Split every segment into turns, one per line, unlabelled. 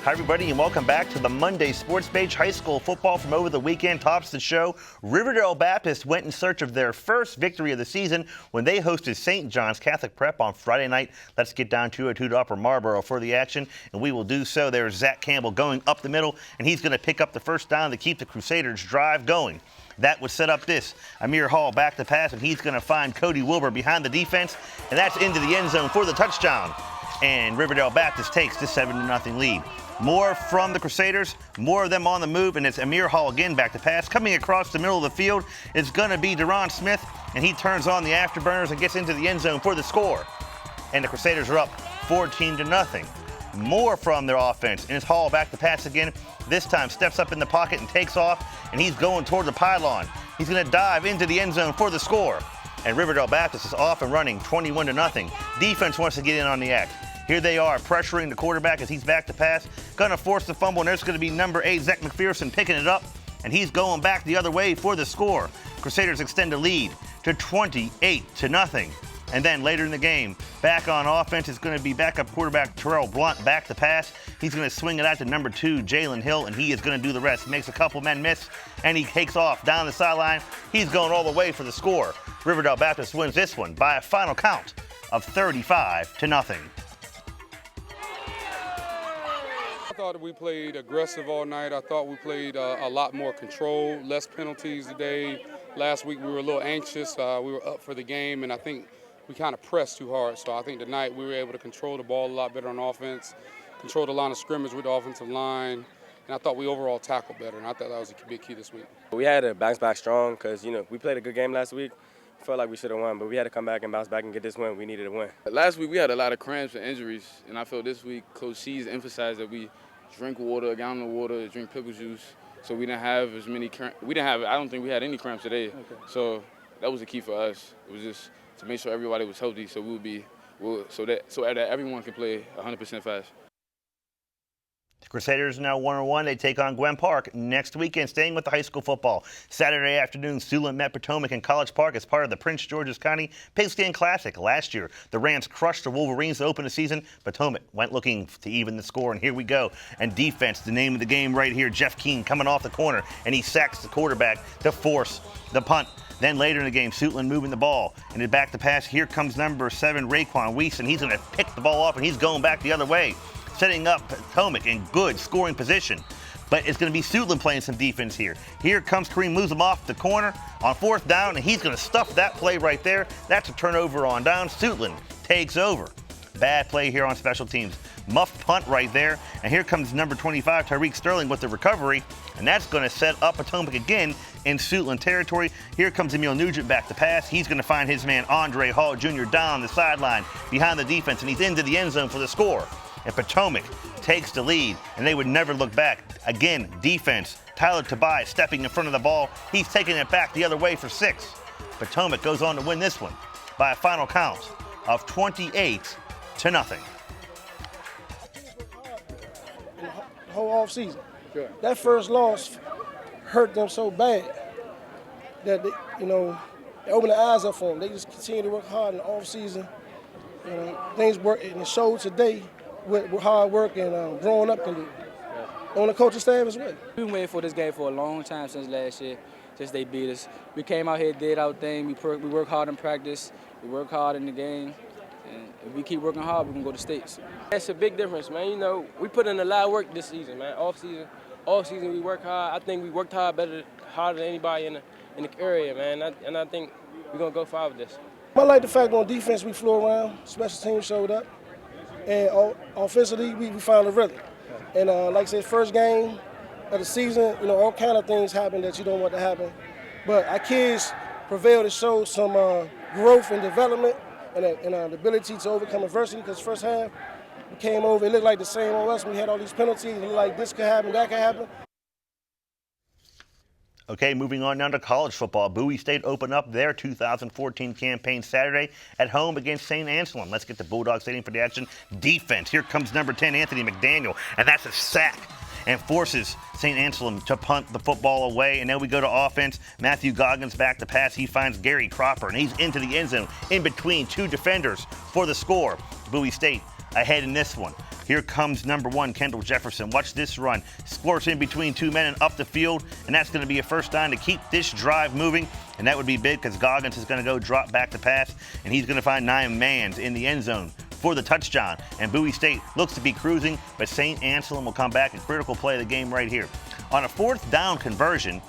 Hi, everybody, and welcome back to the Monday Sports Page. High school football from over the weekend tops the show. Riverdale Baptist went in search of their first victory of the season when they hosted St. John's Catholic Prep on Friday night. Let's get down to Upper Marlboro for the action, and we will do so. There's Zach Campbell going up the middle, and he's going to pick up the first down to keep the Crusaders' drive going. That would set up this. Amir Hall back to pass, and he's going to find Cody Wilbur behind the defense, and that's into the end zone for the touchdown. And Riverdale Baptist takes the 7-0 lead. More from the Crusaders, more of them on the move, and it's Amir Hall again back to pass. Coming across the middle of the field is going to be Deron Smith, and he turns on the afterburners and gets into the end zone for the score. And the Crusaders are up 14-0. More from their offense, and it's Hall back to pass again. This time steps up in the pocket and takes off, and he's going toward the pylon. He's going to dive into the end zone for the score. And Riverdale Baptist is off and running 21-0. Defense wants to get in on the act. Here they are pressuring the quarterback as he's back to pass. Going to force the fumble, and there's going to be number 8, Zach McPherson, picking it up. And he's going back the other way for the score. Crusaders extend the lead to 28-0. And then later in the game, back on offense, it's going to be backup quarterback Terrell Blunt back to pass. He's going to swing it out to number 2, Jalen Hill, and he is going to do the rest. Makes a couple men miss, and he takes off down the sideline. He's going all the way for the score. Riverdale Baptist wins this one by a final count of 35-0.
I thought we played aggressive all night. I thought we played a lot more control, less penalties today. Last week we were a little anxious. We were up for the game, and I think we kind of pressed too hard. So I think tonight we were able to control the ball a lot better on offense, control the line of scrimmage with the offensive line, and I thought we overall tackled better, and I thought that was a big key this week.
We had to bounce back strong because, we played a good game last week. Felt like we should have won, but we had to come back and bounce back and get this win. We needed a win.
Last week we had a lot of cramps and injuries, and I feel this week Coach C's emphasized that we drink water, a gallon of water, drink pickle juice, so we didn't have as many cramps. I don't think we had any cramps today. Okay. So that was the key for us. It was just to make sure everybody was healthy, so so that everyone can play 100% fast.
The Crusaders now 1-1. They take on Gwen Park next weekend. Staying with the high school football. Saturday afternoon, Suitland met Potomac in College Park as part of the Prince George's County Pigskin Classic. Last year, the Rams crushed the Wolverines to open the season. Potomac went looking to even the score, and here we go. And defense, the name of the game right here. Jeff Keene coming off the corner, and he sacks the quarterback to force the punt. Then later in the game, Suitland moving the ball. And it back to pass. Here comes number 7, Raekwon Weiss, and he's going to pick the ball off, and he's going back the other way, setting up Potomac in good scoring position. But it's going to be Suitland playing some defense here. Here comes Kareem, moves him off the corner on 4th down, and he's going to stuff that play right there. That's a turnover on down. Suitland takes over. Bad play here on special teams. Muffed punt right there. And here comes number 25, Tyreek Sterling, with the recovery. And that's going to set up Potomac again in Suitland territory. Here comes Emil Nugent back to pass. He's going to find his man Andre Hall Jr. down the sideline behind the defense, and he's into the end zone for the score. And Potomac takes the lead, and they would never look back. Again, defense. Tyler Tobias stepping in front of the ball. He's taking it back the other way for 6. Potomac goes on to win this one by a final count of 28-0.
The whole offseason. Sure. That first loss hurt them so bad that they opened their eyes up for them. They just continue to work hard in the offseason. Things work, and it showed today what hard work and growing up can do. Yeah. On the coaching staff as well.
We've been waiting for this game for a long time since last year, since they beat us. We came out here, did our thing. We work hard in practice. We work hard in the game. And if we keep working hard, we can go to states.
It's a big difference, man. We put in a lot of work this season, man. Off season we work hard. I think we worked harder than anybody in the area, man. And I think we're gonna go far with this.
I like the fact on defense we flew around, special teams showed up, and offensively we found a rhythm. And like I said, first game of the season, all kind of things happen that you don't want to happen. But our kids prevailed to show some growth and development and the ability to overcome adversity, because first half we came over, it looked like the same on us. We had all these penalties, it looked like this could happen, that could happen.
Okay, moving on now to college football. Bowie State opened up their 2014 campaign Saturday at home against St. Anselm. Let's get the Bulldogs Stadium for the action. Defense. Here comes number 10, Anthony McDaniel, and that's a sack, and forces St. Anselm to punt the football away. And then we go to offense. Matthew Goggins back to pass. He finds Gary Cropper, and he's into the end zone in between 2 defenders for the score. Bowie State ahead in this one, Here comes number 1, Kendall Jefferson. Watch this run. Squirts in between 2 men and up the field, and that's going to be a first down to keep this drive moving. And that would be big because Goggins is going to go drop back to pass, and he's going to find 9 mans in the end zone for the touchdown. And Bowie State looks to be cruising, but St. Anselm will come back and critical play of the game right here. On a 4th down conversion,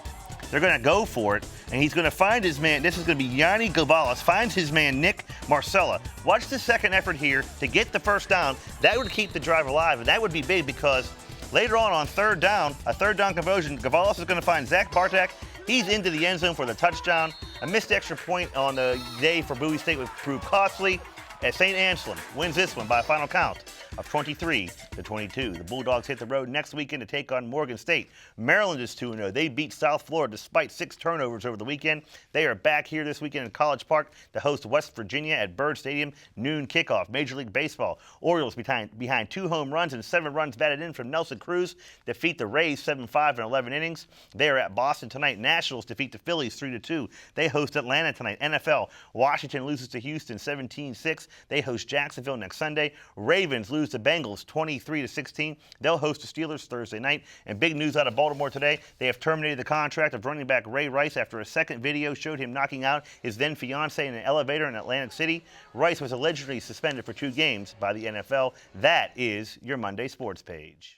they're going to go for it, and he's going to find his man. This is going to be Yanni Gavalas, finds his man Nick Marcella. Watch the second effort here to get the first down. That would keep the drive alive, and that would be big because later on 3rd down, a 3rd down conversion, Gavalas is going to find Zach Bartak. He's into the end zone for the touchdown. A missed extra point on the day for Bowie State would prove costly, as St. Anselm wins this one by a final count of 23-22. The Bulldogs hit the road next weekend to take on Morgan State. Maryland is 2-0. They beat South Florida despite 6 turnovers over the weekend. They are back here this weekend in College Park to host West Virginia at Byrd Stadium, noon kickoff. Major League Baseball, Orioles behind 2 home runs and 7 runs batted in from Nelson Cruz defeat the Rays 7-5 in 11 innings. They are at Boston tonight. Nationals defeat the Phillies 3-2. They host Atlanta tonight. NFL, Washington loses to Houston 17-6. They host Jacksonville next Sunday. Ravens lose to Bengals 23-16. They'll host the Steelers Thursday night. And big news out of Baltimore today, they have terminated the contract of running back Ray Rice after a second video showed him knocking out his then fiancee in an elevator in Atlantic City. Rice was allegedly suspended for 2 games by the NFL. That is your Monday Sports Page.